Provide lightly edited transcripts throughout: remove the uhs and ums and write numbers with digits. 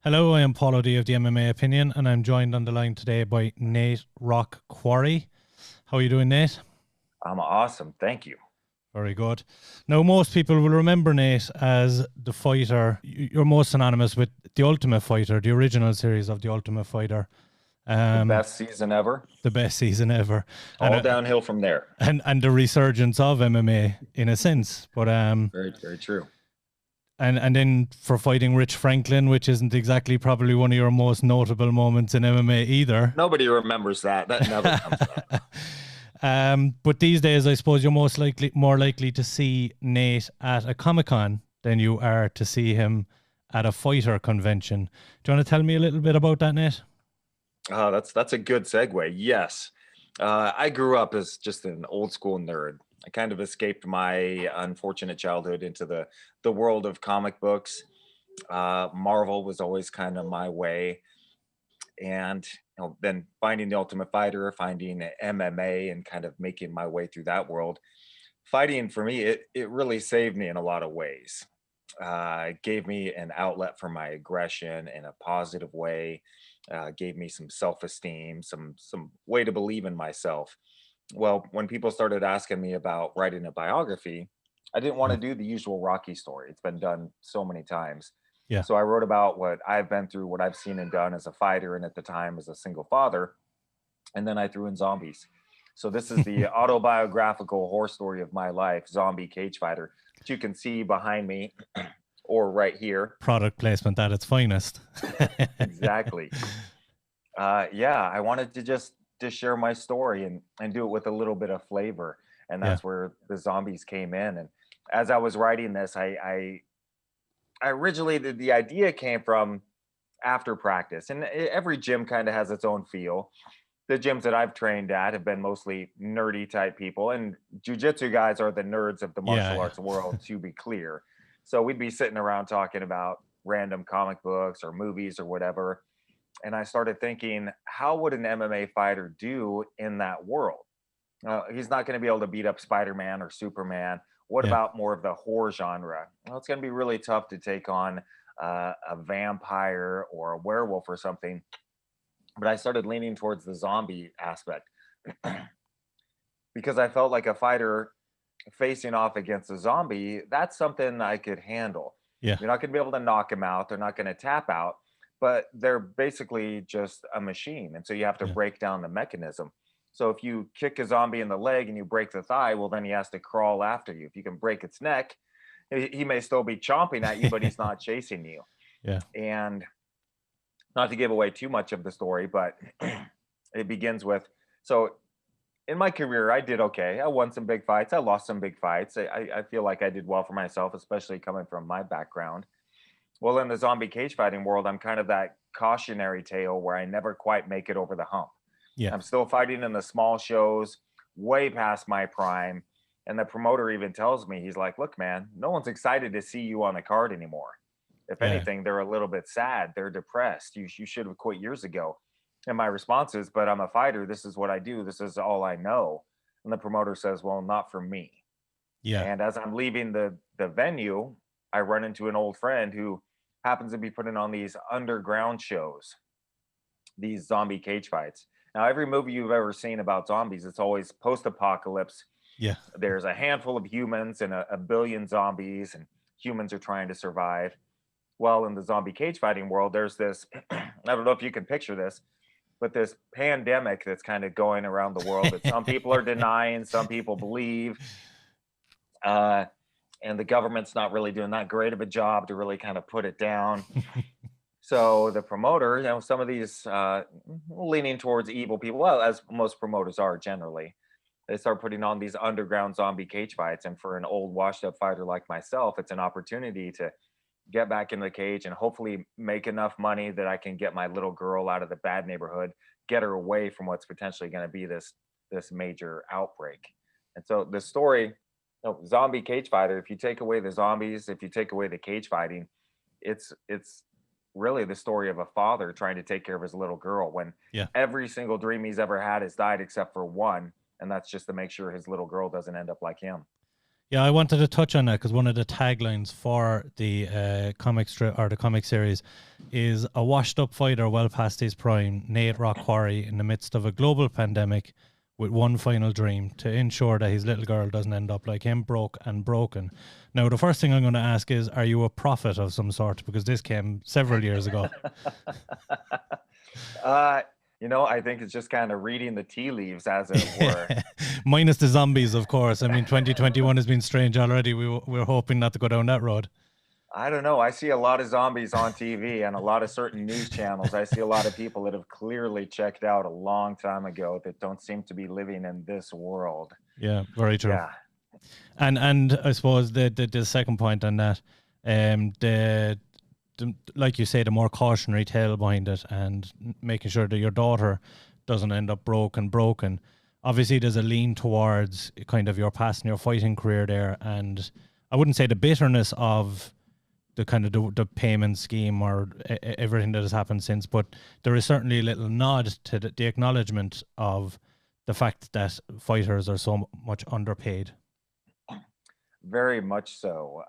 Hello, I am Paul O'D of the MMA Opinion, and I'm joined on the line today by Nate Quarry. How are you doing, Nate? I'm awesome. Thank you. Very good. Now, most people will remember Nate as the fighter. You're most synonymous with The Ultimate Fighter, the original series of The Ultimate Fighter. The Um, best season ever. the best season ever, and All downhill from there. and the resurgence of MMA in a sense. But Very, very true. and then for fighting Rich Franklin, which isn't exactly probably one of your most notable moments in MMA either. Nobody remembers that. That never comes back. But these days, I suppose you're more likely to see Nate at a Comic-Con than you are to see him at a fighter convention. Do you want to tell me a little bit about that, Nate? That's a good segue. Yes. I grew up as just an old school nerd. I kind of escaped my unfortunate childhood into the world of comic books. Marvel was always kind of my way. And then finding the Ultimate Fighter, finding MMA, and kind of making my way through that world. Fighting for me, it really saved me in a lot of ways. It gave me an outlet for my aggression in a positive way. Gave me some self-esteem, some way to believe in myself. Well, when people started asking me about writing a biography, I didn't want to Mm. do the usual Rocky story. It's been done so many times. Yeah. So I wrote about what I've been through, what I've seen and done as a fighter, and at the time as a single father. And then I threw in zombies. So this is the autobiographical horror story of my life, Zombie Cage Fighter, which you can see behind me or right here. Product placement at its finest. Exactly. Yeah, I wanted to just to share my story and do it with a little bit of flavor, and Yeah. that's where the zombies came in. And as I was writing this, I originally the idea came from after practice, and every gym kind of has its own feel. The gyms that I've trained at have been mostly nerdy type people, and jujitsu guys are the nerds of the Yeah. martial arts world, to be clear. So we'd be sitting around talking about random comic books or movies or whatever. And I started thinking, how would an MMA fighter do in that world? He's not going to be able to beat up Spider-Man or Superman. What Yeah. about more of the horror genre? Well, it's going to be really tough to take on a vampire or a werewolf or something. But I started leaning towards the zombie aspect because I felt like a fighter facing off against a zombie, that's something I could handle. Yeah. You're not going to be able to knock them out. They're not going to tap out, but they're basically just a machine. And so you have to Yeah. break down the mechanism. So if you kick a zombie in the leg and you break the thigh, well, then he has to crawl after you. If you can break its neck, he may still be chomping at you, but he's not chasing you. Yeah. And not to give away too much of the story, but it begins with so in my career, I did okay. I won some big fights. I lost some big fights. I feel like I did well for myself, especially coming from my background. Well, in the zombie cage fighting world, I'm kind of that cautionary tale where I never quite make it over the hump. Yeah. I'm still fighting in the small shows, way past my prime. And the promoter even tells me, he's like, look, man, no one's excited to see you on the card anymore. If Yeah. anything, they're a little bit sad. They're depressed. You should have quit years ago. And my response is, but I'm a fighter. This is what I do. This is all I know. And the promoter says, well, not for me. Yeah. And as I'm leaving the venue, I run into an old friend who happens to be putting on these underground shows, these zombie cage fights. Now, every movie you've ever seen about zombies, it's always post-apocalypse. Yeah. There's a handful of humans and a billion zombies, and humans are trying to survive. Well, in the zombie cage fighting world, there's this I don't know if you can picture this, but this pandemic that's kind of going around the world that some people are denying, some people believe, uh, and the government's not really doing that great of a job to really kind of put it down. So the promoter, some of these leaning towards evil people, well, as most promoters are generally, they start putting on these underground zombie cage fights. And for an old washed up fighter like myself, it's an opportunity to get back in the cage and hopefully make enough money that I can get my little girl out of the bad neighborhood, get her away from what's potentially going to be this major outbreak. And so the story, zombie cage fighter, if you take away the zombies, if you take away the cage fighting, it's really the story of a father trying to take care of his little girl when Yeah. every single dream he's ever had has died except for one, and that's just to make sure his little girl doesn't end up like him. Yeah, I wanted to touch on that because one of the taglines for the comic strip or the comic series is a washed-up fighter well past his prime, Nate Quarry, in the midst of a global pandemic, with one final dream to ensure that his little girl doesn't end up like him, broke and broken. Now, the first thing I'm going to ask is, are you a prophet of some sort? Because this came several years ago. uh, I think it's just kind of reading the tea leaves, as it were. Minus the zombies, of course. I mean, 2021 has been strange already. We're hoping not to go down that road. I don't know. I see a lot of zombies on TV and a lot of certain news channels. I see a lot of people that have clearly checked out a long time ago that don't seem to be living in this world. Yeah, very true. Yeah. And I suppose the second point on that, the like you say, the more cautionary tale behind it, and making sure that your daughter doesn't end up broken. Obviously, there's a lean towards kind of your past and your fighting career there, and I wouldn't say the bitterness of the kind of the payment scheme or everything that has happened since, but there is certainly a little nod to the acknowledgement of the fact that fighters are so much underpaid. Very much so.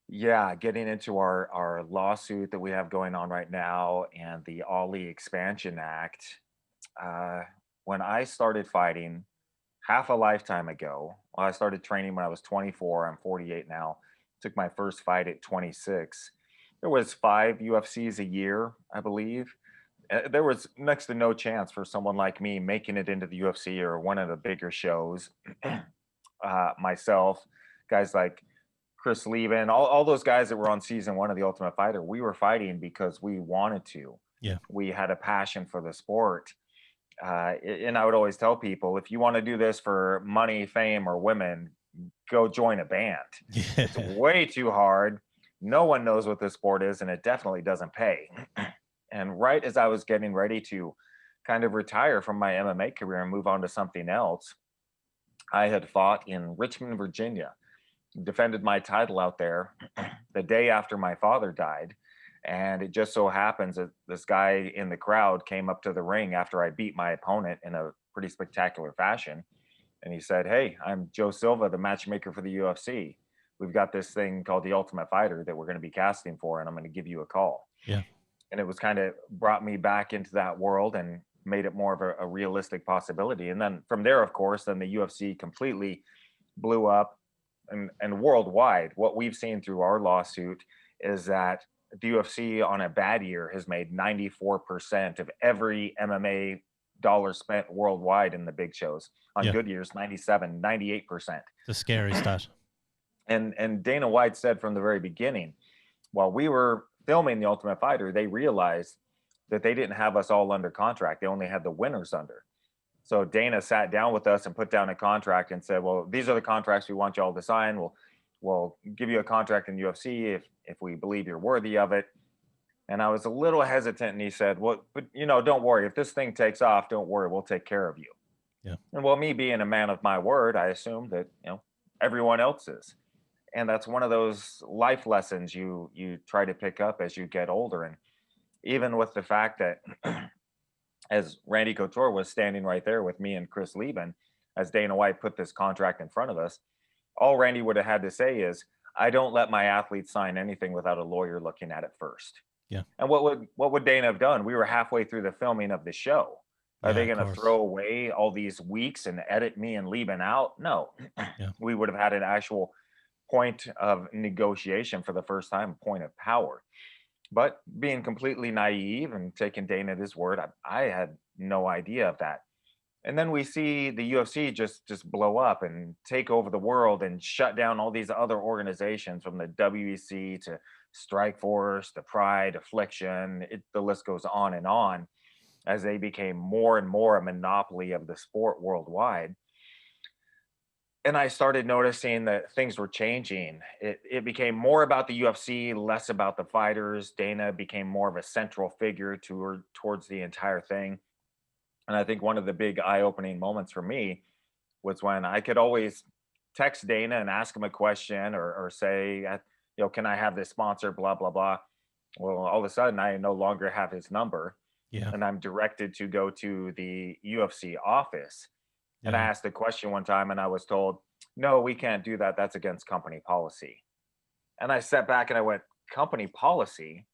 Yeah, getting into our lawsuit that we have going on right now and the Ali Expansion Act. Uh, when I started fighting half a lifetime ago, well, I started training when I was 24. I'm 48 now. Took my first fight at 26. There was 5 UFCs a year, I believe. There was next to no chance for someone like me making it into the UFC or one of the bigger shows. Myself, guys like Chris Lieben, all those guys that were on season one of The Ultimate Fighter, we were fighting because we wanted to. Yeah. We had a passion for the sport. And I would always tell people, if you want to do this for money, fame, or women, go join a band. Yeah. It's way too hard. No one knows what this sport is, and it definitely doesn't pay. And right as I was getting ready to kind of retire from my MMA career and move on to something else, I had fought in Richmond, Virginia, defended my title out there the day after my father died. And it just so happens that this guy in the crowd came up to the ring after I beat my opponent in a pretty spectacular fashion. And he said, "Hey, I'm Joe Silva, the matchmaker for the UFC. We've got this thing called the Ultimate Fighter that we're going to be casting for, and I'm going to give you a call." Yeah. And it was kind of brought me back into that world and made it more of a realistic possibility. And then from there, of course, then the UFC completely blew up, and worldwide. What we've seen through our lawsuit is that the UFC on a bad year has made 94% of every MMA dollar spent worldwide in the big shows. On Yeah. good years, 97, 98%. The scary stat. And Dana White said from the very beginning, while we were filming The Ultimate Fighter, they realized that they didn't have us all under contract. They only had the winners under. So Dana sat down with us and put down a contract and said, "Well, these are the contracts we want y'all to sign. We'll give you a contract in UFC if we believe you're worthy of it." And I was a little hesitant, and he said, "Well, but don't worry. If this thing takes off, don't worry. We'll take care of you." Yeah. And well, me being a man of my word, I assumed that everyone else is. And that's one of those life lessons you try to pick up as you get older. And even with the fact that as Randy Couture was standing right there with me and Chris Lieben, as Dana White put this contract in front of us, all Randy would have had to say is, "I don't let my athletes sign anything without a lawyer looking at it first." Yeah. And what would Dana have done? We were halfway through the filming of the show. Are they going to throw away all these weeks and edit me and Lieben out? No. Yeah. We would have had an actual point of negotiation for the first time, point of power. But being completely naive and taking Dana at his word, I had no idea of that. And then we see the UFC just blow up and take over the world and shut down all these other organizations, from the WEC to Strikeforce to Pride, Affliction. The list goes on, as they became more and more a monopoly of the sport worldwide. And I started noticing that things were changing. It became more about the UFC, less about the fighters. Dana became more of a central figure towards the entire thing. And I think one of the big eye-opening moments for me was when I could always text Dana and ask him a question, or say, "Can I have this sponsor?" Blah blah blah. Well, all of a sudden, I no longer have his number, Yeah. and I'm directed to go to the UFC office. And I Yeah. asked a question one time, and I was told, no, we can't do that. That's against company policy. And I sat back and I went, company policy?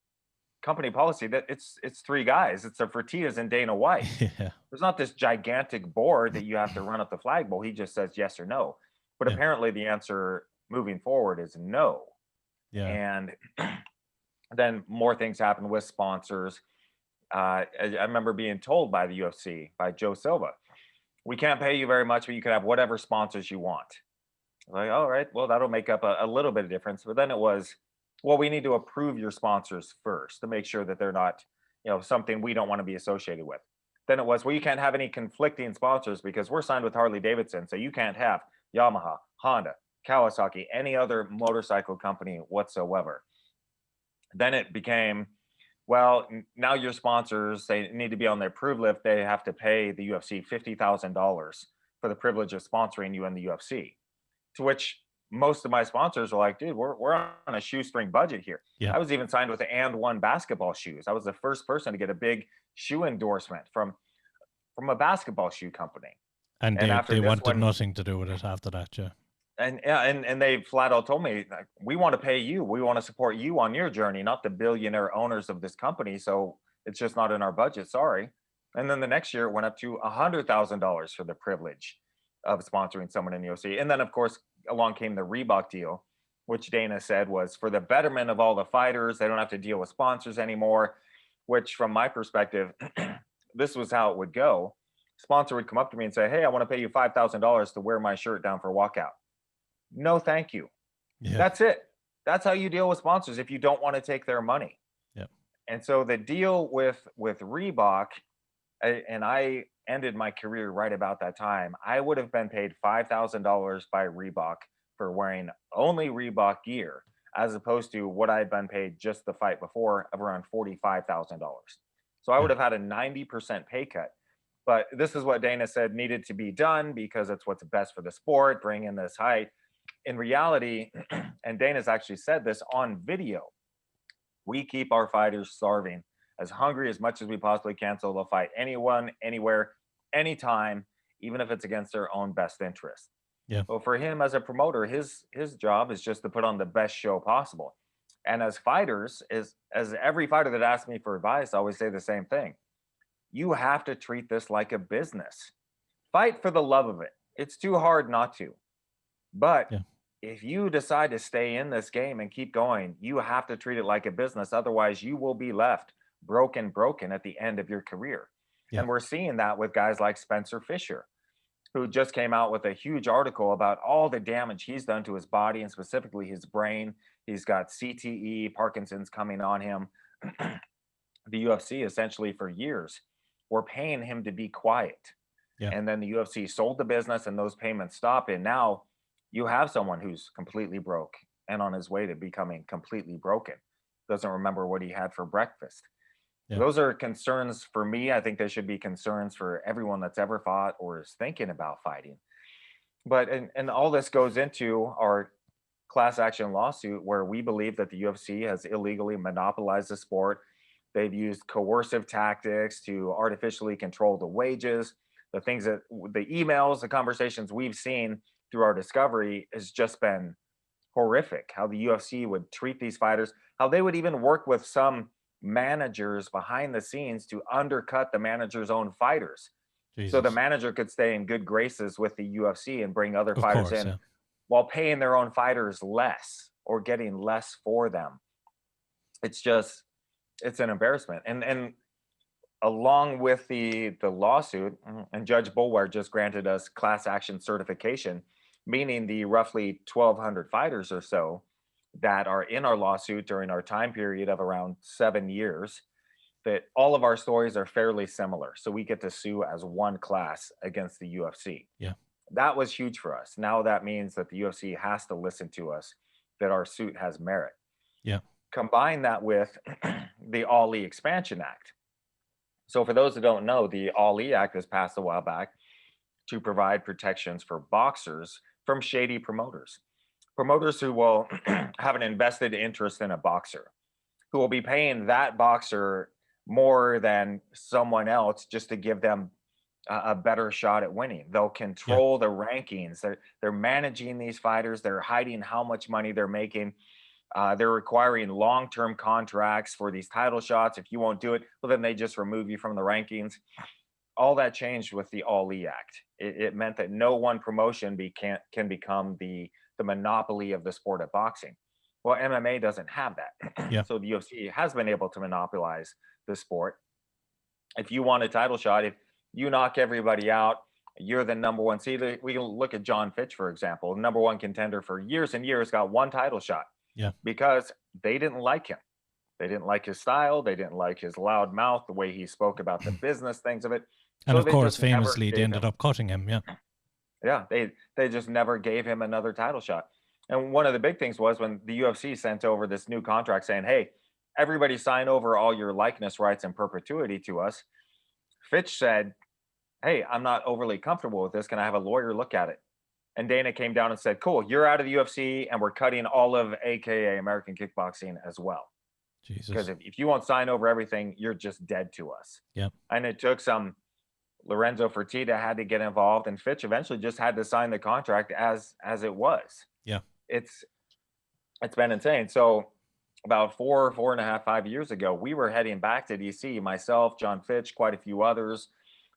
Company policy, that it's three guys. It's the Fertittas and Dana White. Yeah. There's not this gigantic board that you have to run up the flagpole. He just says yes or no. But Yeah. apparently the answer moving forward is no. Yeah. And then more things happen with sponsors. I remember being told by the UFC, by Joe Silva, we can't pay you very much, but you can have whatever sponsors you want. Like, all right, well, that'll make up a little bit of difference. But then it was, well, we need to approve your sponsors first to make sure that they're not, something we don't want to be associated with. Then it was, well, you can't have any conflicting sponsors because we're signed with Harley Davidson. So you can't have Yamaha, Honda, Kawasaki, any other motorcycle company whatsoever. Then it became, well, now your sponsors, they need to be on their approved list. They have to pay the UFC $50,000 for the privilege of sponsoring you in the UFC. To which most of my sponsors are like, dude, we're on a shoestring budget here. Yeah. I was even signed with the And One basketball shoes. I was the first person to get a big shoe endorsement from a basketball shoe company. And And they, after they this wanted one, nothing to do with it after that, yeah. and yeah, and they flat out told me, like, we want to pay you. We want to support you on your journey, not the billionaire owners of this company. So it's just not in our budget. Sorry. And then the next year it went up to $100,000 for the privilege of sponsoring someone in the UFC. And then of course along came the Reebok deal, which Dana said was for the betterment of all the fighters. They don't have to deal with sponsors anymore. Which, from my perspective, this was how it would go. Sponsor would come up to me and say, "Hey, I want to pay you $5,000 to wear my shirt down for a walkout." No, thank you. Yeah. That's it. That's how you deal with sponsors if you don't want to take their money. Yeah. And so the deal with Reebok, and I ended my career right about that time. I would have been paid $5,000 by Reebok for wearing only Reebok gear, as opposed to what I had been paid just the fight before of around $45,000. So I would Yeah. have had a 90% pay cut. But this is what Dana said needed to be done because it's what's best for the sport, bring in this height. In reality, and Dana's actually said this on video, we keep our fighters starving, as hungry as much as we possibly can, so they'll fight anyone, anywhere, anytime, even if it's against their own best interest. Yeah. So for him as a promoter, his job is just to put on the best show possible. And as fighters, as every fighter that asks me for advice, I always say the same thing. You have to treat this like a business. Fight for the love of it. It's too hard not to. But Yeah. if you decide to stay in this game and keep going, you have to treat it like a business. Otherwise, you will be left broken at the end of your career. Yeah. And we're seeing that with guys like Spencer Fisher, who just came out with a huge article about all the damage he's done to his body and specifically his brain. He's got CTE, Parkinson's coming on him. The UFC essentially for years were paying him to be quiet. Yeah. And then the UFC sold the business and those payments stopped. And now you have someone who's completely broke and on his way to becoming completely broken. Doesn't remember what he had for breakfast. Yeah. Those are concerns for me. I think they should be concerns for everyone that's ever fought or is thinking about fighting. But and all this goes into our class action lawsuit where we believe that the UFC has illegally monopolized the sport. They've used coercive tactics to artificially control the wages. The things that the emails, the conversations we've seen through our discovery has just been horrific. How the UFC would treat these fighters, how they would even work with some managers behind the scenes to undercut the manager's own fighters. So the Jesus. manager could stay in good graces with the UFC and bring other Of fighters course, in yeah. while paying their own fighters less or getting less for them. It's just it's an embarrassment. And along with the lawsuit, and Judge Boulwares just granted us class action certification, meaning the roughly 1,200 fighters or so that are in our lawsuit during our time period of around 7 years, that all of our stories are fairly similar. So we get to sue as one class against the UFC. Yeah. That was huge for us. Now that means that the UFC has to listen to us, that our suit has merit. Yeah. Combine that with the Ali Expansion Act. So for those that don't know, the Ali Act was passed a while back to provide protections for boxers from shady promoters. Promoters who will have an invested interest in a boxer, who will be paying that boxer more than someone else just to give them a better shot at winning. They'll Yeah. control the rankings. They're managing these fighters. They're hiding how much money they're making. They're requiring long-term contracts for these title shots. If you won't do it, well, then they just remove you from the rankings. All that changed with the Ali Act. It meant that no one promotion can become the monopoly of the sport of boxing. Well, MMA doesn't have that. Yeah. So the UFC has been able to monopolize the sport. If you want a title shot, if you knock everybody out, you're the number one seed. We can look at John Fitch, for example, number one contender for years and years, got one title shot Yeah. because they didn't like him. They didn't like his style. They didn't like his loud mouth, the way he spoke about the business things of it. And So of they course, just never famously, they gave ended him. up cutting him. Yeah. Yeah, they just never gave him another title shot. And one of the big things was when the UFC sent over this new contract saying, "Hey, everybody sign over all your likeness rights in perpetuity to us." Fitch said, "Hey, I'm not overly comfortable with this. Can I have a lawyer look at it?" And Dana came down and said, "Cool, you're out of the UFC, and we're cutting all of AKA American Kickboxing as well. Because Jesus. if you won't sign over everything, you're just dead to us." Yeah. And it took some. Lorenzo Fertitta had to get involved, and Fitch eventually just had to sign the contract as it was. Yeah. It's it's been insane. So about 4.5, 5 years ago, we were heading back to DC. Myself, John Fitch, quite a few others,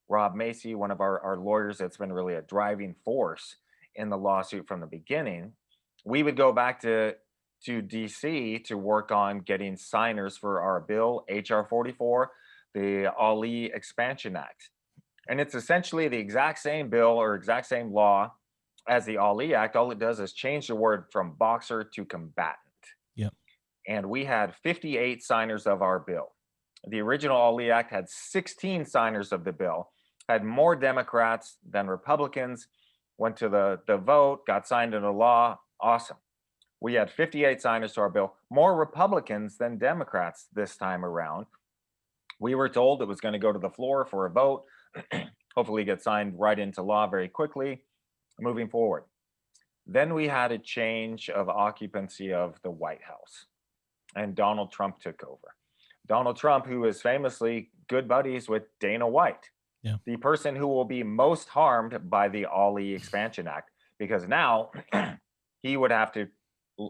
Rob Macy, one of our lawyers that's been really a driving force in the lawsuit from the beginning. We would go back to DC to work on getting signers for our bill, HR 44, the Ali Expansion Act. And it's essentially the exact same bill or exact same law as the Ali Act. All it does is change the word from boxer to combatant. Yeah. And we had 58 signers of our bill. The original Ali Act had 16 signers of the bill, had more Democrats than Republicans, went to the vote, got signed into law. Awesome. We had 58 signers to our bill, more Republicans than Democrats this time around. We were told it was going to go to the floor for a vote, hopefully get signed right into law very quickly, moving forward. Then we had a change of occupancy of the White House, and Donald Trump took over. Donald Trump, who is famously good buddies with Dana White, Yeah. the person who will be most harmed by the Ali Expansion Act, because now he would have to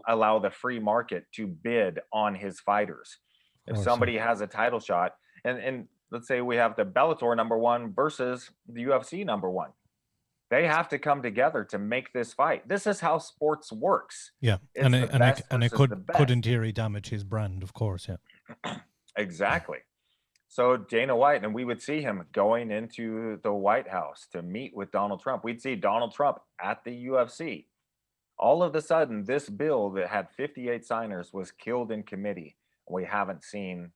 allow the free market to bid on his fighters. Of If course. somebody has a title shot, and let's say we have the Bellator number one versus the UFC number one, they have to come together to make this fight. This is how sports works. Yeah. It's And the it, and it, best and it versus the could in best. theory damage his brand, of course. Yeah. Exactly. So Dana White, and we would see him going into the White House to meet with Donald Trump. We'd see Donald Trump at the UFC. All of a sudden, this bill that had 58 signers was killed in committee. We haven't seen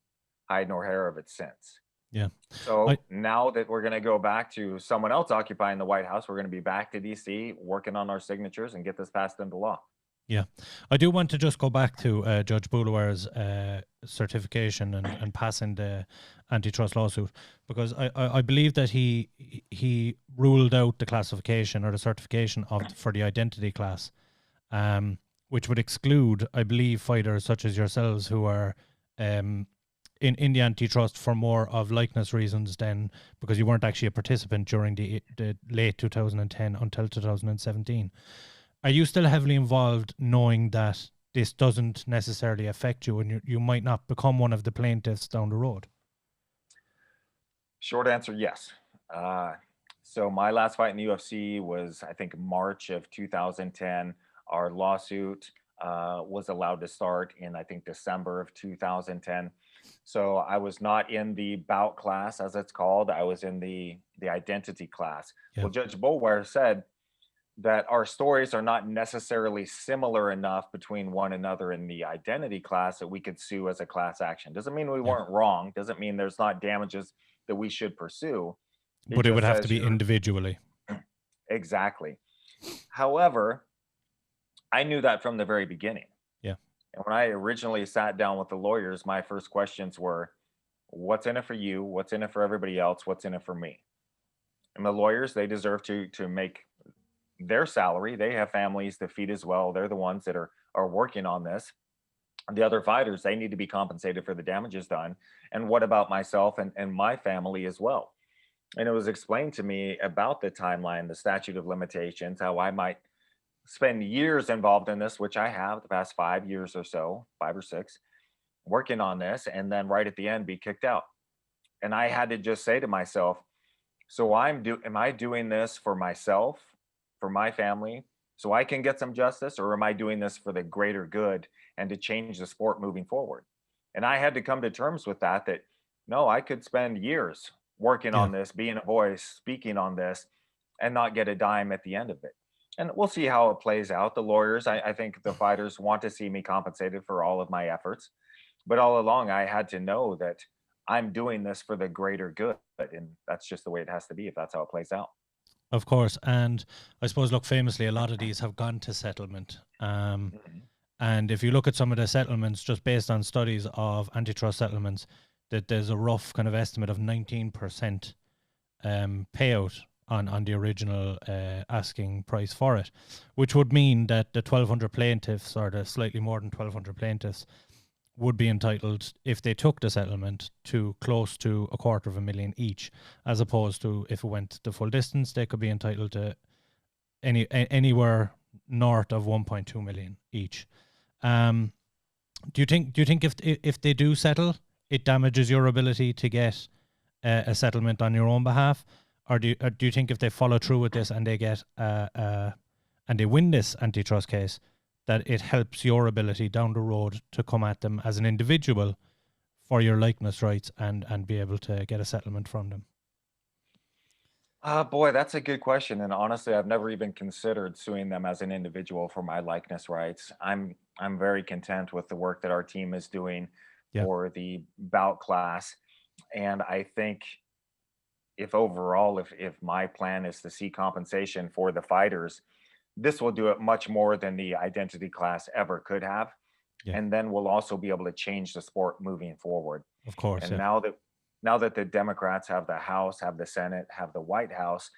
hide nor hair of it since. Yeah. So now that we're going to go back to someone else occupying the White House, we're going to be back to DC working on our signatures and get this passed into law. Yeah, I do want to just go back to Judge Boulwares' certification and passing the antitrust lawsuit, because I believe that he ruled out the classification or the certification for the identity class, which would exclude, I believe, fighters such as yourselves who are in the antitrust for more of likeness reasons than because you weren't actually a participant during the late 2010 until 2017. Are you still heavily involved knowing that this doesn't necessarily affect you and you might not become one of the plaintiffs down the road? Short answer, yes. So my last fight in the UFC was, I think, March of 2010. Our lawsuit was allowed to start in, I think, December of 2010. So I was not in the bout class, as it's called. I was in the identity class. Yeah. Well, Judge Boulwares said that our stories are not necessarily similar enough between one another in the identity class that we could sue as a class action. Doesn't mean we weren't wrong. Doesn't mean there's not damages that we should pursue. But it would have to be individually. Exactly. However, I knew that from the very beginning. Yeah. And when I originally sat down with the lawyers, my first questions were, what's in it for you? What's in it for everybody else? What's in it for me? And the lawyers, they deserve to make their salary. They have families to feed as well. They're the ones that are working on this. The other fighters, they need to be compensated for the damages done. And what about myself and my family as well? And it was explained to me about the timeline, the statute of limitations, how I might spend years involved in this, which I have the past 5 years or so, 5 or 6, working on this, and then right at the end be kicked out. And I had to just say to myself, so am I doing this for myself, for my family, so I can get some justice, or am I doing this for the greater good and to change the sport moving forward? And I had to come to terms with that no, I could spend years working Yeah. on this, being a voice, speaking on this, and not get a dime at the end of it. And we'll see how it plays out. The lawyers, I think the fighters want to see me compensated for all of my efforts. But all along, I had to know that I'm doing this for the greater good. And that's just the way it has to be if that's how it plays out. Of course. And I suppose, look, famously, a lot of these have gone to settlement. Mhm. And if you look at some of the settlements, just based on studies of antitrust settlements, that there's a rough kind of estimate of 19% payout on the original asking price for it, which would mean that the 1,200 plaintiffs, or the slightly more than 1,200 plaintiffs, would be entitled, if they took the settlement, to close to 250,000 each, as opposed to if it went the full distance, they could be entitled to anywhere north of 1.2 million each. Um, do you think if they do settle, it damages your ability to get a settlement on your own behalf, or do you think if they follow through with this and they get and they win this antitrust case, that it helps your ability down the road to come at them as an individual for your likeness rights and be able to get a settlement from them? Boy, that's a good question. And honestly, I've never even considered suing them as an individual for my likeness rights. I'm very content with the work that our team is doing Yeah, for the bout class. And I think if overall, if my plan is to see compensation for the fighters, this will do it much more than the identity class ever could have. yeah, And then we'll also be able to change the sport moving forward. of course, And yeah, now that the Democrats have the House, have the Senate, have the White House,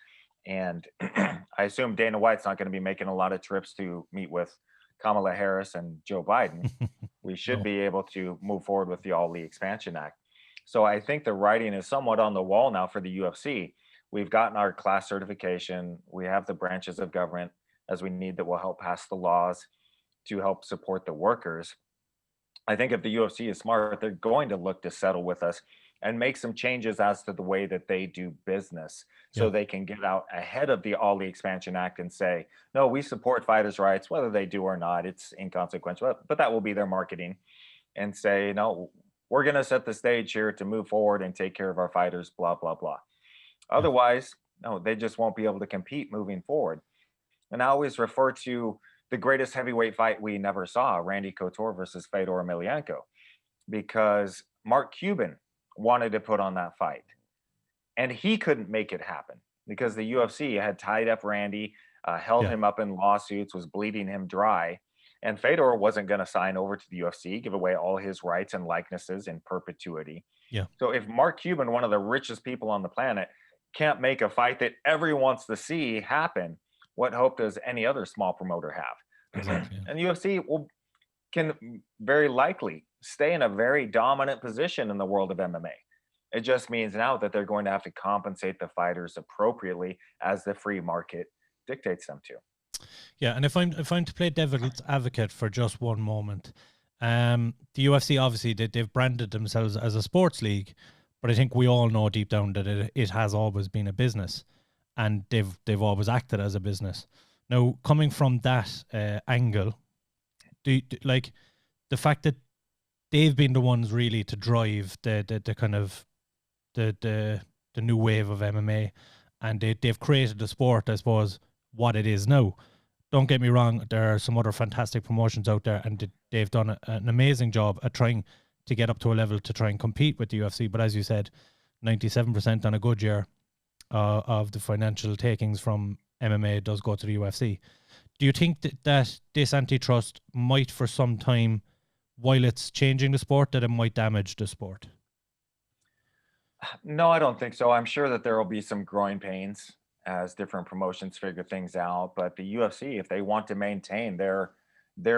and I assume Dana White's not going to be making a lot of trips to meet with Kamala Harris and Joe Biden, we should no, be able to move forward with the All League Expansion Act. So I think the writing is somewhat on the wall now for the UFC. We've gotten our class certification. We have the branches of government as we need that will help pass the laws to help support the workers. I think if the UFC is smart, they're going to look to settle with us and make some changes as to the way that they do business so yeah, they can get out ahead of the All the Expansion Act and say, no, we support fighters' rights, whether they do or not. It's inconsequential, but that will be their marketing and say, no, we're going to set the stage here to move forward and take care of our fighters, blah, blah, blah. yeah, Otherwise, no, they just won't be able to compete moving forward. And I always refer to the greatest heavyweight fight we never saw, Randy Couture versus Fedor Emelianenko, because Mark Cuban wanted to put on that fight and he couldn't make it happen because the UFC had tied up Randy, held yeah, him up in lawsuits, was bleeding him dry. And Fedor wasn't going to sign over to the UFC, give away all his rights and likenesses in perpetuity. yeah, So if Mark Cuban, one of the richest people on the planet, can't make a fight that everyone wants to see happen, what hope does any other small promoter have? exactly. Yeah. And UFC can very likely stay in a very dominant position in the world of MMA. It just means now that they're going to have to compensate the fighters appropriately as the free market dictates them to. Yeah, and if I'm to play devil's advocate for just one moment, the UFC obviously they've branded themselves as a sports league, but I think we all know deep down that it has always been a business, and they've always acted as a business. Now, coming from that angle, like the fact that they've been the ones really to drive the kind of the new wave of MMA, and they've created the sport, I suppose, what it is now. Don't get me wrong, there are some other fantastic promotions out there, and they've done an amazing job at trying to get up to a level to try and compete with the UFC. But as you said, 97% on a good year of the financial takings from MMA does go to the UFC. Do you think that this antitrust might, for some time, while it's changing the sport, that it might damage the sport? No, I don't think so. I'm sure that there will be some growing pains as different promotions figure things out. But the UFC, if they want to maintain their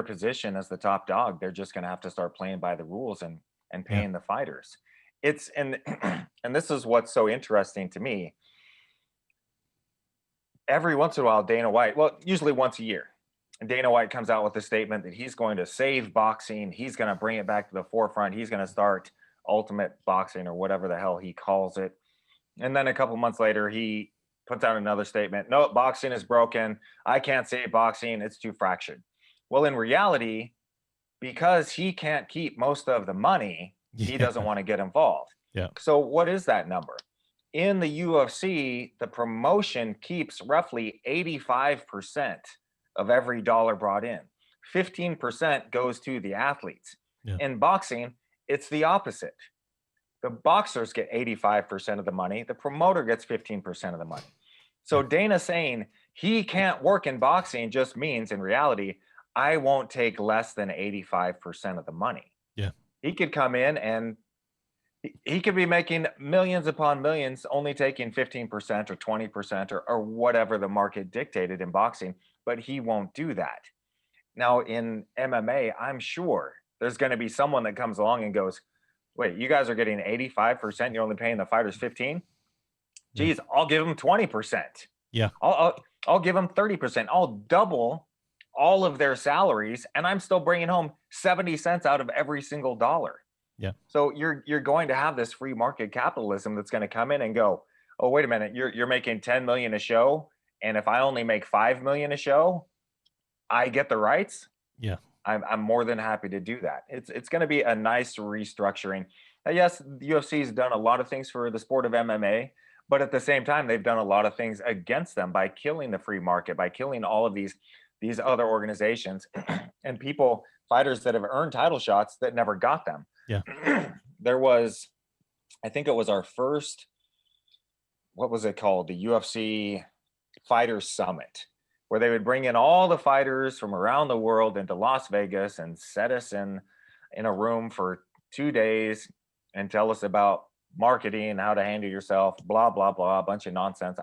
position as the top dog, they're just going to have to start playing by the rules and Yeah, paying the fighters. it's and and this is what's so interesting to me. Every once in a while, Dana White, well, usually once a year, Dana White comes out with a statement that he's going to save boxing. He's going to bring it back to the forefront. He's going to start ultimate boxing or whatever the hell he calls it. And then a couple months later, he puts out another statement. No, boxing is broken. I can't save boxing. It's too fractured. Well, in reality, because he can't keep most of the money, he Yeah. doesn't want to get involved. Yeah. So, what is that number? In the UFC, the promotion keeps roughly 85% of every dollar brought in. 15% goes to the athletes. Yeah. In boxing, it's the opposite. The boxers get 85% of the money, the promoter gets 15% of the money. So Yeah. Dana saying he can't work in boxing just means in reality, I won't take less than 85% of the money. Yeah. He could come in and he could be making millions upon millions, only taking 15% or 20% or whatever the market dictated in boxing, but he won't do that. Now, in MMA, I'm sure there's going to be someone that comes along and goes, wait, you guys are getting 85%, you're only paying the fighters 15? Yeah. Geez, I'll give them 20%. Yeah. I'll give them 30%. I'll double all of their salaries, and I'm still bringing home 70 cents out of every single dollar. Yeah. So you're going to have this free market capitalism that's going to come in and go, oh, wait a minute, you're making 10 million a show, and if I only make 5 million a show, I get the rights. Yeah. I'm more than happy to do that. It's going to be a nice restructuring. Yes, the UFC has done a lot of things for the sport of MMA, but at the same time, they've done a lot of things against them by killing the free market, by killing all of these other organizations and people, fighters that have earned title shots that never got them. Yeah. There was, I think it was our first, what was it called? The UFC Fighters Summit, where they would bring in all the fighters from around the world into Las Vegas and set us in a room for 2 days and tell us about marketing, how to handle yourself, blah blah blah, a bunch of nonsense.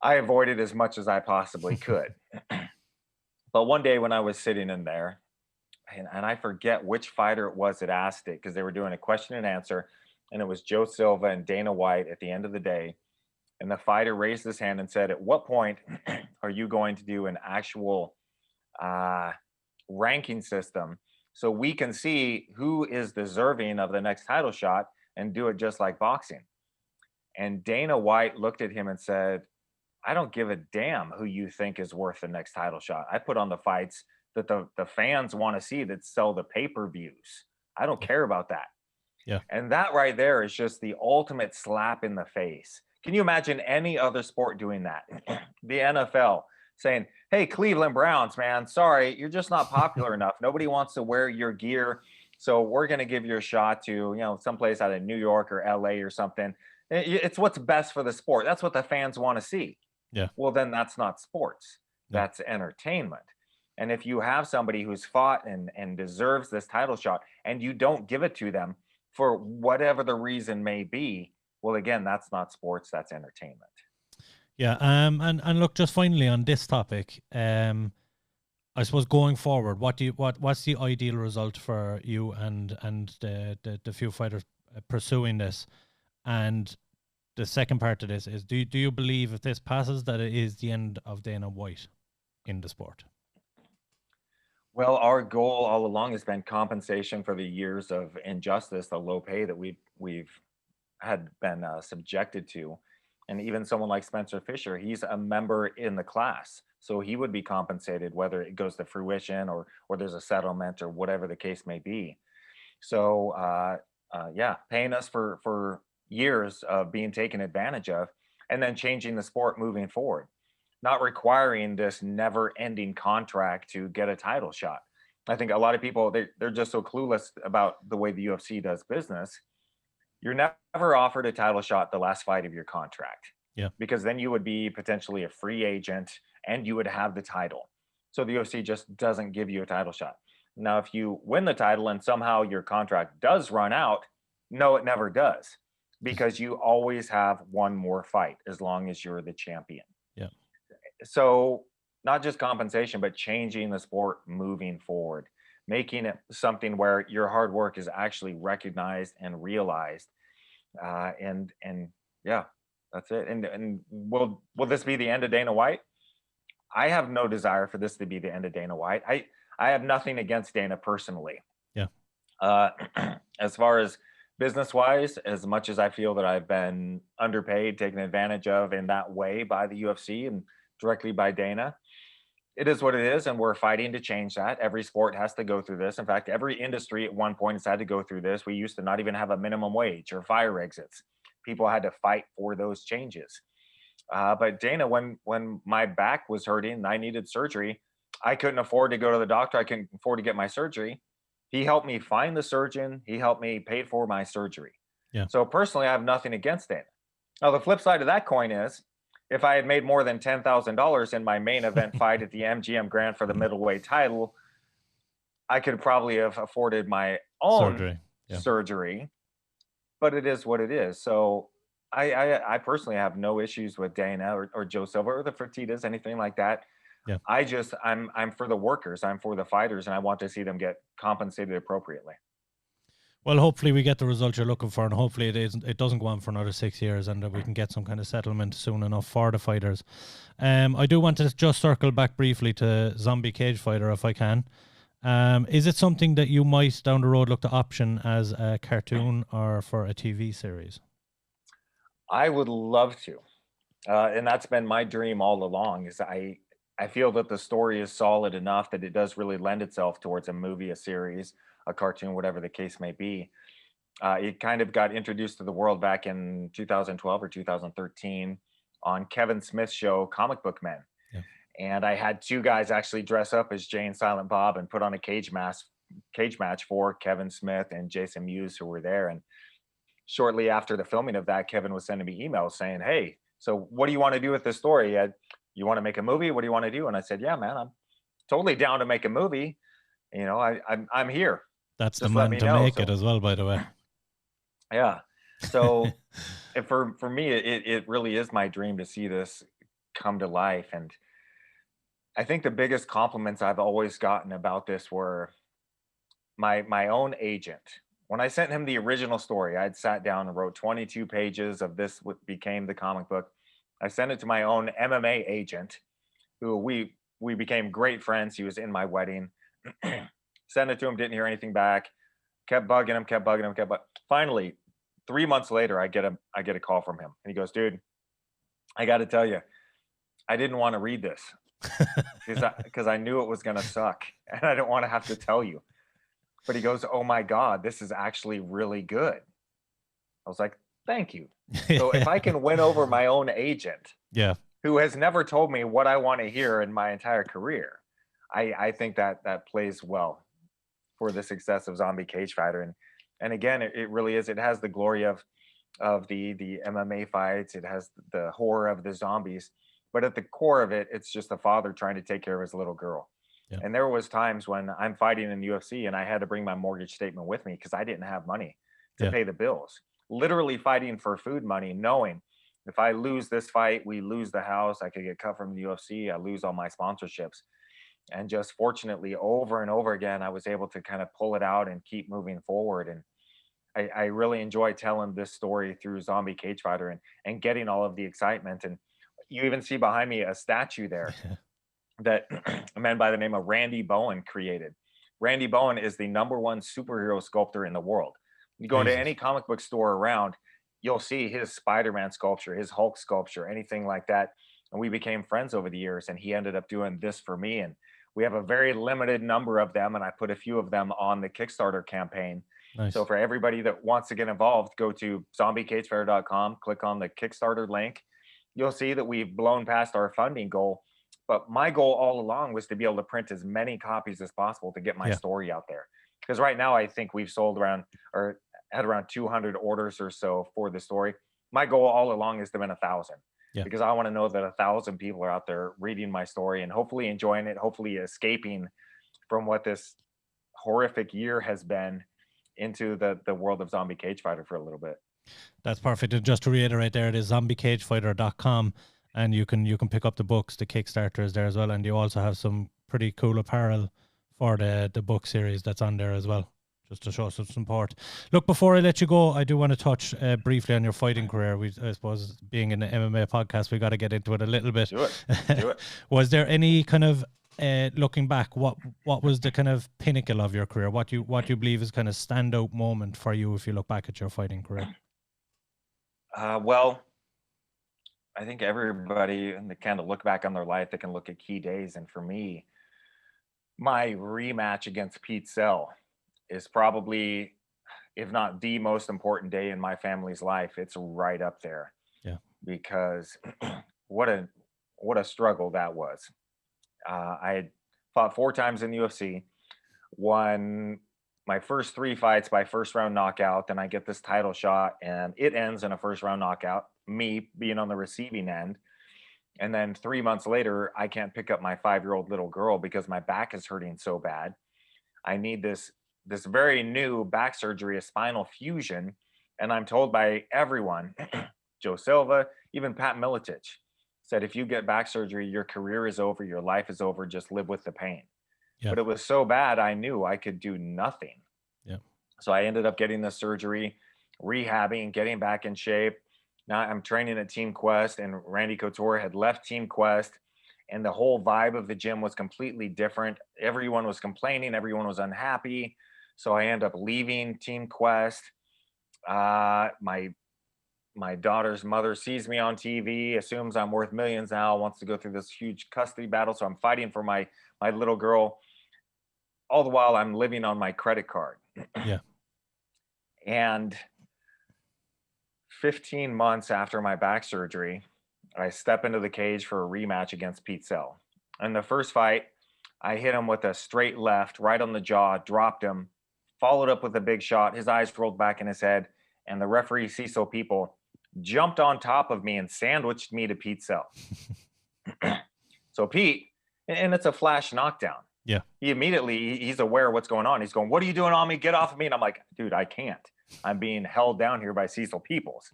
I avoided as much as I possibly could. But one day when I was sitting in there, and I forget which fighter it was that asked it because they were doing a question and answer, and it was Joe Silva and Dana White at the end of the day. And the fighter raised his hand and said, at what point are you going to do an actual ranking system so we can see who is deserving of the next title shot and do it just like boxing? And Dana White looked at him and said, I don't give a damn who you think is worth the next title shot. I put on the fights that the fans want to see that sell the pay-per-views. I don't care about that. Yeah. And that right there is just the ultimate slap in the face. Can you imagine any other sport doing that? The NFL saying, hey, Cleveland Browns, man, sorry, you're just not popular enough. Nobody wants to wear your gear. So we're going to give you a shot to, someplace out of New York or LA or something. It's what's best for the sport. That's what the fans want to see. Yeah. Well, then that's not sports. Yeah. That's entertainment. And if you have somebody who's fought and deserves this title shot and you don't give it to them for whatever the reason may be, well, again, that's not sports, that's entertainment. Yeah. And look, just finally on this topic, I suppose going forward, what's the ideal result for you and the few fighters pursuing this? And the second part of this is, do you believe if this passes that it is the end of Dana White in the sport? Well, our goal all along has been compensation for the years of injustice, the low pay that we've had been subjected to. And even someone like Spencer Fisher, he's a member in the class, so he would be compensated whether it goes to fruition or there's a settlement or whatever the case may be. So yeah, paying us for years of being taken advantage of, and then changing the sport moving forward, not requiring this never-ending contract to get a title shot. I think a lot of people they're just so clueless about the way the UFC does business. You're never offered a title shot the last fight of your contract. Yeah. Because then you would be potentially a free agent and you would have the title. So the UFC just doesn't give you a title shot. Now, if you win the title and somehow your contract does run out, no, it never does, because you always have one more fight as long as you're the champion. Yeah. So not just compensation, but changing the sport moving forward, making it something where your hard work is actually recognized and realized. And yeah, that's it. And will this be the end of Dana White? I have no desire for this to be the end of Dana White. I have nothing against Dana personally. Yeah. Uh, as far as business wise, as much as I feel that I've been underpaid, taken advantage of in that way by the UFC and directly by Dana, it is what it is, and we're fighting to change that. Every sport has to go through this. In fact, every industry at one point has had to go through this. We used to not even have a minimum wage or fire exits. People had to fight for those changes. But Dana, when my back was hurting and I needed surgery, I couldn't afford to go to the doctor. I couldn't afford to get my surgery. He helped me find the surgeon. He helped me pay for my surgery. Yeah. So personally, I have nothing against Dana. Now, the flip side of that coin is if I had made more than $10,000 in my main event fight at the MGM Grand for the middleweight title, I could probably have afforded my own surgery, but it is what it is. So I personally have no issues with Dana or Joe Silva or the Fertitas, anything like that. Yeah. I'm for the workers, I'm for the fighters, and I want to see them get compensated appropriately. Well, hopefully we get the result you're looking for, and hopefully it doesn't go on for another 6 years, and that we can get some kind of settlement soon enough for the fighters. I do want to just circle back briefly to Zombie Cage Fighter, if I can. Is it something that you might down the road look to option as a cartoon or for a TV series? I would love to, and that's been my dream all along. Is I feel that the story is solid enough that it does really lend itself towards a movie, a series, a cartoon, whatever the case may be. It kind of got introduced to the world back in 2012 or 2013 on Kevin Smith's show, Comic Book Men. Yeah. And I had two guys actually dress up as Jay and Silent Bob and put on a cage match for Kevin Smith and Jason Mewes, who were there. And shortly after the filming of that, Kevin was sending me emails saying, "Hey, so what do you want to do with this story? You want to make a movie? What do you want to do?" And I said, "Yeah, man, I'm totally down to make a movie. You know, I'm here." That's just the man to make it as well, by the way. Yeah. So for me, it really is my dream to see this come to life. And I think the biggest compliments I've always gotten about this were my own agent. When I sent him the original story, I'd sat down and wrote 22 pages of this, what became the comic book. I sent it to my own MMA agent, who we became great friends. He was in my wedding. Sent it to him, didn't hear anything back. Kept bugging him. Finally, 3 months later, I get a call from him, and he goes, "Dude, I got to tell you, I didn't want to read this because I knew it was gonna suck, and I didn't want to have to tell you." But he goes, "Oh my God, this is actually really good." I was like, "Thank you." So if I can win over my own agent, yeah, who has never told me what I want to hear in my entire career, I think that plays well for the success of Zombie Cage Fighter. And again, it really is. It has the glory of the MMA fights. It has the horror of the zombies, but at the core of it, it's just a father trying to take care of his little girl. Yeah. And there was times when I'm fighting in UFC and I had to bring my mortgage statement with me because I didn't have money to pay the bills. Literally fighting for food money, knowing if I lose this fight, we lose the house. I could get cut from the UFC. I lose all my sponsorships. And just fortunately, over and over again, I was able to kind of pull it out and keep moving forward. And I really enjoy telling this story through Zombie Cage Fighter and getting all of the excitement. And you even see behind me a statue there that a man by the name of Randy Bowen created. Randy Bowen is the #1 superhero sculptor in the world. You go into any comic book store around, you'll see his Spider-Man sculpture, his Hulk sculpture, anything like that. And we became friends over the years, and he ended up doing this for me. And we have a very limited number of them, and I put a few of them on the Kickstarter campaign. Nice. So for everybody that wants to get involved, go to zombiecagefighter.com, click on the Kickstarter link. You'll see that we've blown past our funding goal. But my goal all along was to be able to print as many copies as possible to get my story out there. Because right now I think we've sold around or had around 200 orders or so for the story. My goal all along is to win 1,000. Because I want to know that 1,000 people are out there reading my story and hopefully enjoying it, hopefully escaping from what this horrific year has been into the world of Zombie Cage Fighter for a little bit. That's perfect. And just to reiterate there, it is zombiecagefighter.com, and you can pick up the books, the Kickstarters there as well, and you also have some pretty cool apparel for the book series that's on there as well, just to show some support. Look, before I let you go, I do want to touch briefly on your fighting career. I suppose, being in the MMA podcast, we got to get into it a little bit. Do it. Do it. Was there any kind of looking back, what was the kind of pinnacle of your career? What you believe is kind of standout moment for you if you look back at your fighting career? Well, I think everybody, and they kind of look back on their life, they can look at key days. And for me, my rematch against Pete Sell is probably, if not the most important day in my family's life. It's right up there. Yeah. Because what a struggle that was. I had fought 4 times in the UFC, won my first 3 fights by first round knockout. Then I get this title shot and it ends in a first round knockout, me being on the receiving end. And then 3 months later, I can't pick up my 5-year-old little girl because my back is hurting so bad. I need this very new back surgery, a spinal fusion. And I'm told by everyone, Joe Silva, even Pat Miletich, said, if you get back surgery, your career is over, your life is over, just live with the pain. Yeah. But it was so bad, I knew I could do nothing. Yeah. So I ended up getting the surgery, rehabbing, getting back in shape. Now I'm training at Team Quest, and Randy Couture had left Team Quest, and the whole vibe of the gym was completely different. Everyone was complaining, everyone was unhappy. So I ended up leaving Team Quest. My daughter's mother sees me on TV, assumes I'm worth millions now, wants to go through this huge custody battle. So I'm fighting for my little girl. All the while I'm living on my credit card. Yeah. And 15 months after my back surgery, I step into the cage for a rematch against Pete Sell. In the first fight, I hit him with a straight left right on the jaw, dropped him, followed up with a big shot. His eyes rolled back in his head, and the referee, Cecil People, jumped on top of me and sandwiched me to Pete Sell. So Pete, and it's a flash knockdown. Yeah. He immediately, he's aware of what's going on. He's going, what are you doing on me? Get off of me. And I'm like, dude, I can't. I'm being held down here by Cecil Peoples.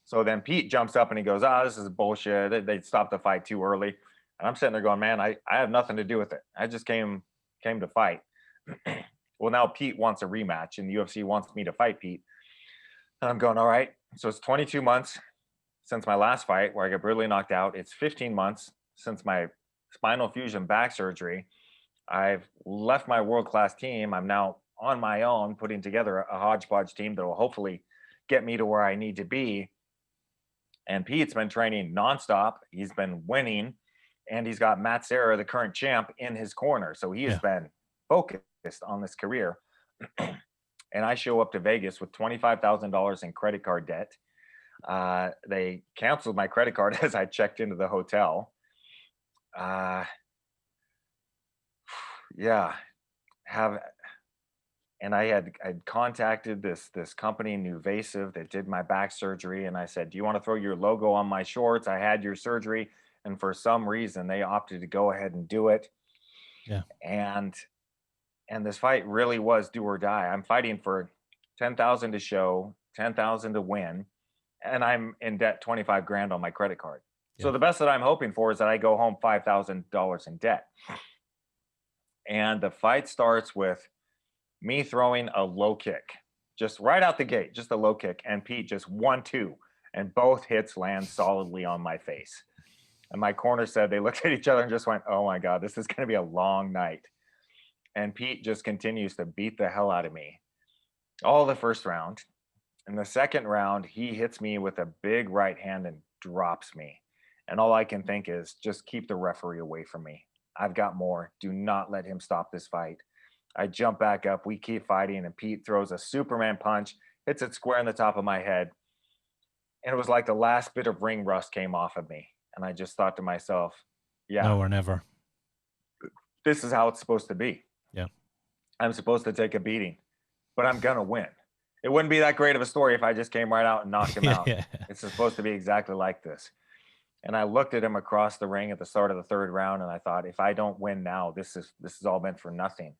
So then Pete jumps up and he goes, this is bullshit. They stopped the fight too early. And I'm sitting there going, man, I have nothing to do with it. I just came to fight. Well, now Pete wants a rematch and the UFC wants me to fight Pete. And I'm going, all right. So it's 22 months since my last fight where I got brutally knocked out. It's 15 months since my spinal fusion back surgery. I've left my world-class team. I'm now on my own, putting together a hodgepodge team that will hopefully get me to where I need to be. And Pete's been training nonstop. He's been winning, and he's got Matt Serra, the current champ, in his corner. So he has been focused on this career. And I show up to Vegas with $25,000 in credit card debt. They canceled my credit card as I checked into the hotel. And I'd contacted this company, Nuvasive, that did my back surgery, and I said, do you want to throw your logo on my shorts? I had your surgery, and for some reason they opted to go ahead and do it. Yeah. And this fight really was do or die. I'm fighting for 10,000 to show, 10,000 to win, and I'm in debt 25 grand on my credit card. Yeah. So the best that I'm hoping for is that I go home $5,000 in debt. And the fight starts with me throwing a low kick, just right out the gate, just a low kick. And Pete just 1-2, and both hits land solidly on my face. And my corner said, they looked at each other and just went, oh my God, this is going to be a long night. And Pete just continues to beat the hell out of me all the first round. In the second round, he hits me with a big right hand and drops me. And all I can think is just keep the referee away from me. I've got more. Do not let him stop this fight. I jump back up. We keep fighting, and Pete throws a Superman punch, hits it square in the top of my head. And it was like the last bit of ring rust came off of me. And I just thought to myself, yeah. No, or never. This is how it's supposed to be. Yeah. I'm supposed to take a beating, but I'm going to win. It wouldn't be that great of a story if I just came right out and knocked him out. It's supposed to be exactly like this. And I looked at him across the ring at the start of the third round, and I thought, if I don't win now, this is all meant for nothing.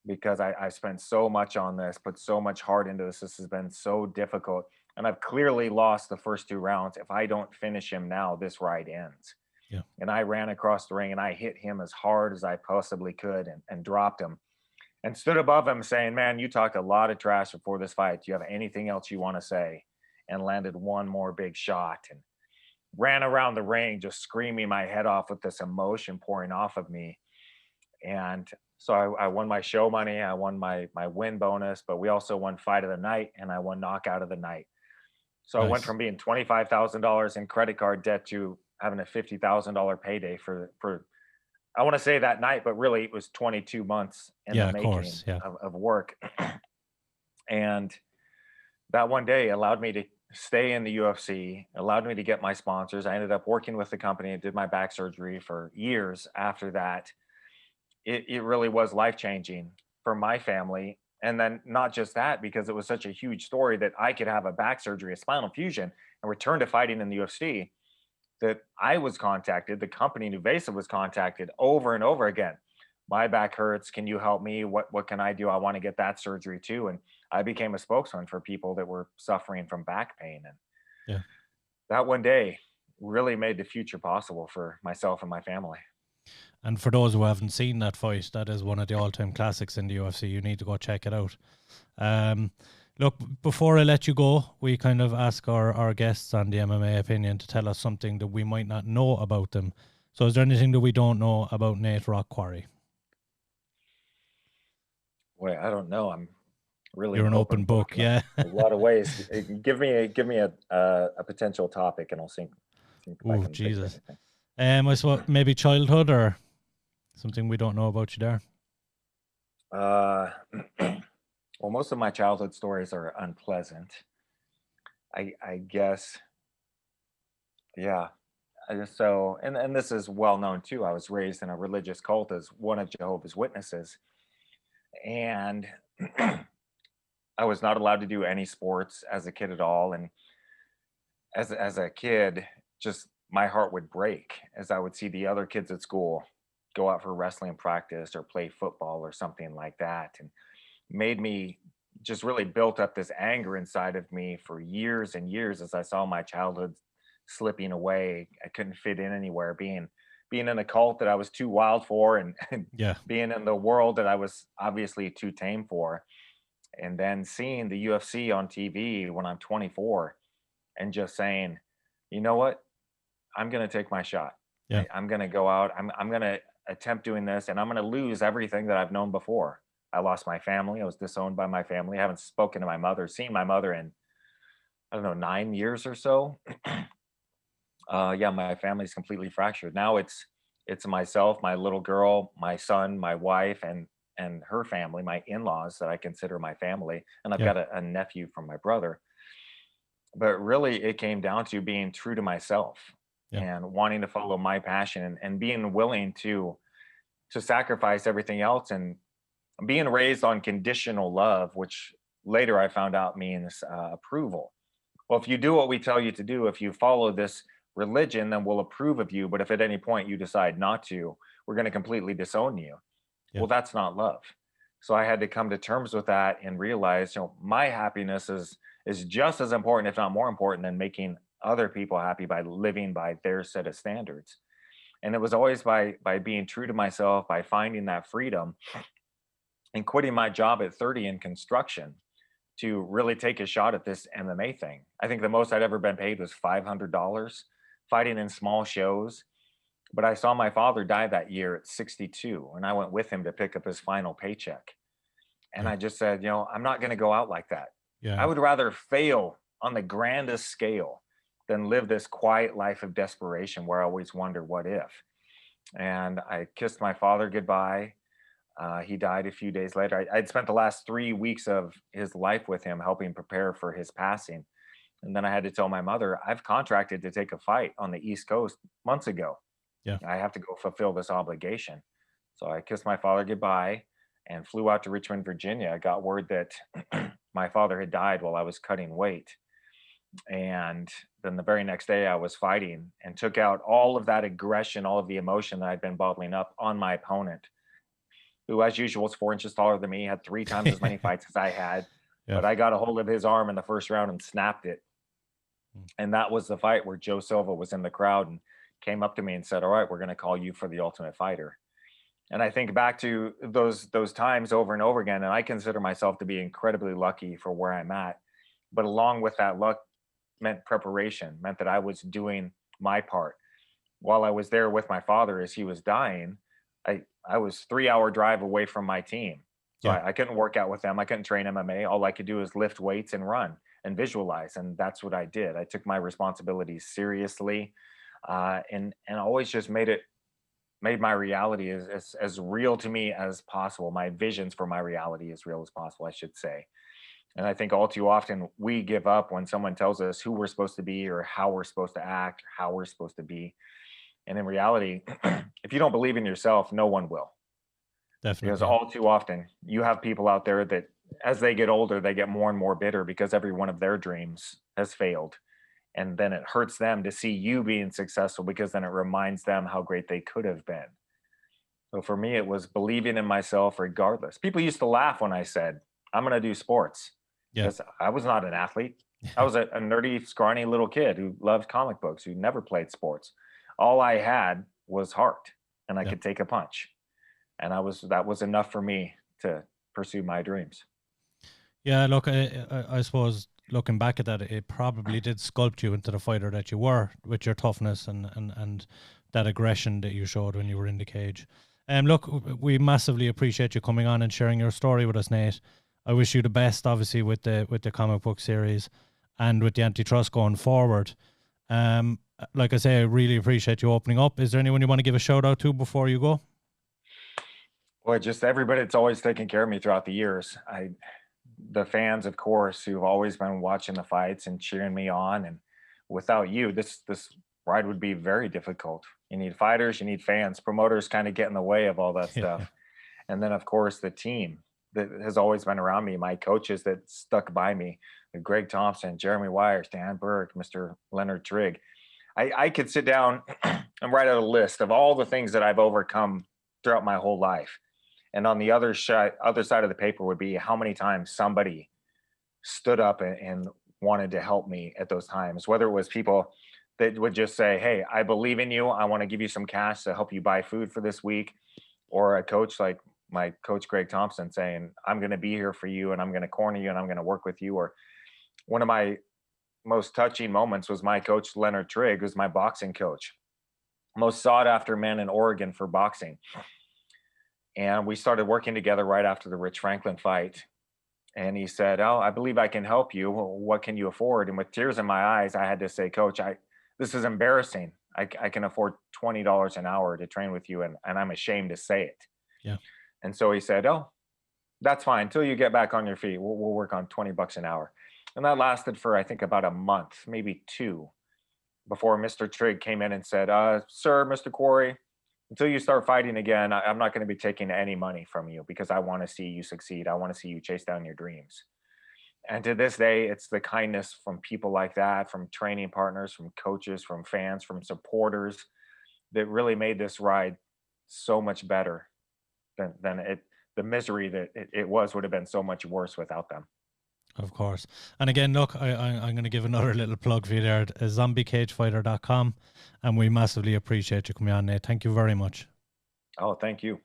Because I spent so much on this, put so much heart into this. This has been so difficult. And I've clearly lost the first 2 rounds. If I don't finish him now, this ride ends. Yeah. And I ran across the ring and I hit him as hard as I possibly could and dropped him and stood above him saying, "Man, you talked a lot of trash before this fight. Do you have anything else you want to say?" And landed one more big shot and ran around the ring just screaming my head off with this emotion pouring off of me. And so I won my show money, I won my win bonus, but we also won fight of the night and I won knockout of the night. So I went Nice. from being $25,000 in credit card debt to having a $50,000 payday for I want to say that night, but really it was 22 months in the Yeah, of making course. Yeah. of work. And that one day allowed me to stay in the UFC, allowed me to get my sponsors. I ended up working with the company and did my back surgery for years after that. It really was life changing for my family. And then not just that, because it was such a huge story that I could have a back surgery, a spinal fusion, and return to fighting in the UFC. That I was contacted, the company Nuvasiv was contacted over and over again. My back hurts. Can you help me? What can I do? I want to get that surgery too. And I became a spokesman for people that were suffering from back pain. And Yeah. that one day really made the future possible for myself and my family. And for those who haven't seen that fight, that is one of the all-time classics in the UFC. You need to go check it out. Um, Look, before I let you go, we kind of ask our guests on the MMA opinion to tell us something that we might not know about them. So is there anything that we don't know about Nate Rock Quarry? Boy, I don't know. I'm really You're an an open open book book, in yeah. a lot of ways. Give me a potential topic, and I'll think if I Oh, can think of Jesus. anything. I suppose maybe childhood or something we don't know about you there. Uh, well, most of my childhood stories are unpleasant. I guess, yeah. So, and this is well known too. I was raised in a religious cult as one of Jehovah's Witnesses, and I was not allowed to do any sports as a kid at all. And as a kid, just my heart would break as I would see the other kids at school go out for wrestling practice or play football or something like that, and made me just really built up this anger inside of me for years and years as I saw my childhood slipping away. I couldn't fit in anywhere, being in a cult that I was too wild for, and Yeah. being in the world that I was obviously too tame for. And then seeing the UFC on TV when I'm 24 and just saying, you know what? I'm going to take my shot. Yeah. I'm going to go out. I'm going to attempt doing this, and I'm going to lose everything that I've known before. I lost my family. I was disowned by my family. I haven't spoken to my mother, seen my mother in, I don't know, 9 years or so. Yeah, my family's completely fractured. Now it's myself, my little girl, my son, my wife, and her family, my in-laws that I consider my family, and I've Yeah. got a nephew from my brother. But really, it came down to being true to myself Yeah. and wanting to follow my passion and being willing to sacrifice everything else and being raised on conditional love, which later I found out means approval. Well, if you do what we tell you to do, if you follow this religion, then we'll approve of you. But if at any point you decide not to, we're going to completely disown you. Yeah. Well, that's not love. So I had to come to terms with that and realize, my happiness is just as important, if not more important, than making other people happy by living by their set of standards. And it was always by being true to myself, by finding that freedom and quitting my job at 30 in construction to really take a shot at this MMA thing. I think the most I'd ever been paid was $500 fighting in small shows. But I saw my father die that year at 62, and I went with him to pick up his final paycheck. And Yeah. I just said, I'm not going to go out like that. I Yeah. would rather fail on the grandest scale than live this quiet life of desperation where I always wonder, what if? And I kissed my father goodbye. He died a few days later. I'd spent the last 3 weeks of his life with him, helping prepare for his passing. And then I had to tell my mother, I've contracted to take a fight on the East Coast months ago. Yeah. I have to go fulfill this obligation. So I kissed my father goodbye and flew out to Richmond, Virginia. I got word that my father had died while I was cutting weight. And then the very next day, I was fighting and took out all of that aggression, all of the emotion that I'd been bottling up on my opponent, who, as usual, was 4 inches taller than me, had 3 times as many fights as I had. Yeah. But I got a hold of his arm in the first round and snapped it. Mm. And that was the fight where Joe Silva was in the crowd and came up to me and said, "All right, we're going to call you for the Ultimate Fighter." And I think back to those times over and over again, and I consider myself to be incredibly lucky for where I'm at. But along with that luck meant preparation, meant that I was doing my part. While I was there with my father as he was dying, I was 3 hour drive away from my team. So Yeah. I couldn't work out with them. I couldn't train MMA. All I could do is lift weights and run and visualize. And that's what I did. I took my responsibilities seriously, and always just made my reality as real to me as possible. My visions for my reality as real as possible, I should say. And I think all too often we give up when someone tells us who we're supposed to be or how we're supposed to act, or how we're supposed to be. And in reality, if you don't believe in yourself, no one will. Because Definitely. all too often you have people out there that as they get older, they get more and more bitter because every one of their dreams has failed. And then it hurts them to see you being successful because then it reminds them how great they could have been. So for me, it was believing in myself regardless. People used to laugh when I said, I'm going to do sports Yeah. because I was not an athlete. I was a nerdy, scrawny little kid who loved comic books, who never played sports. All I had was heart, and I Yeah. could take a punch. And that was enough for me to pursue my dreams. Yeah, look, I suppose looking back at that, it probably did sculpt you into the fighter that you were with your toughness and that aggression that you showed when you were in the cage. Look, we massively appreciate you coming on and sharing your story with us, Nate. I wish you the best, obviously, with the comic book series and with the antitrust going forward. Like I say, I really appreciate you opening up. Is there anyone you want to give a shout out to before you go? Well, just everybody that's always taken care of me throughout the years. The fans, of course, who've always been watching the fights and cheering me on. And without you, this ride would be very difficult. You need fighters, you need fans. Promoters kind of get in the way of all that Yeah. stuff. And then, of course, the team that has always been around me, my coaches that stuck by me, Greg Thompson, Jeremy Wires, Dan Burke, Mr. Leonard Trigg. I could sit down and write out a list of all the things that I've overcome throughout my whole life. And on the other side of the paper would be how many times somebody stood up and wanted to help me at those times, whether it was people that would just say, "Hey, I believe in you. I want to give you some cash to help you buy food for this week," or a coach like my coach Greg Thompson saying, "I'm going to be here for you and I'm going to corner you and I'm going to work with you." Or one of my most touching moments was my coach Leonard Trigg, who's my boxing coach, most sought after man in Oregon for boxing. And we started working together right after the Rich Franklin fight. And he said, "Oh, I believe I can help you. What can you afford?" And with tears in my eyes, I had to say, "Coach, this is embarrassing. I can afford $20 an hour to train with you, and I'm ashamed to say it." Yeah. And so he said, "Oh, that's fine. Until you get back on your feet, we'll work on $20 an hour." And that lasted for I think about a month, maybe two, before Mr. Trigg came in and said, "Sir, Mr. Quarry, until you start fighting again, I'm not going to be taking any money from you because I want to see you succeed. I want to see you chase down your dreams." And to this day, it's the kindness from people like that, from training partners, from coaches, from fans, from supporters that really made this ride so much better than the misery that it was would have been so much worse without them. Of course. And again, look, I'm going to give another little plug for you there, zombiecagefighter.com. And we massively appreciate you coming on, Nate. Thank you very much. Oh, thank you.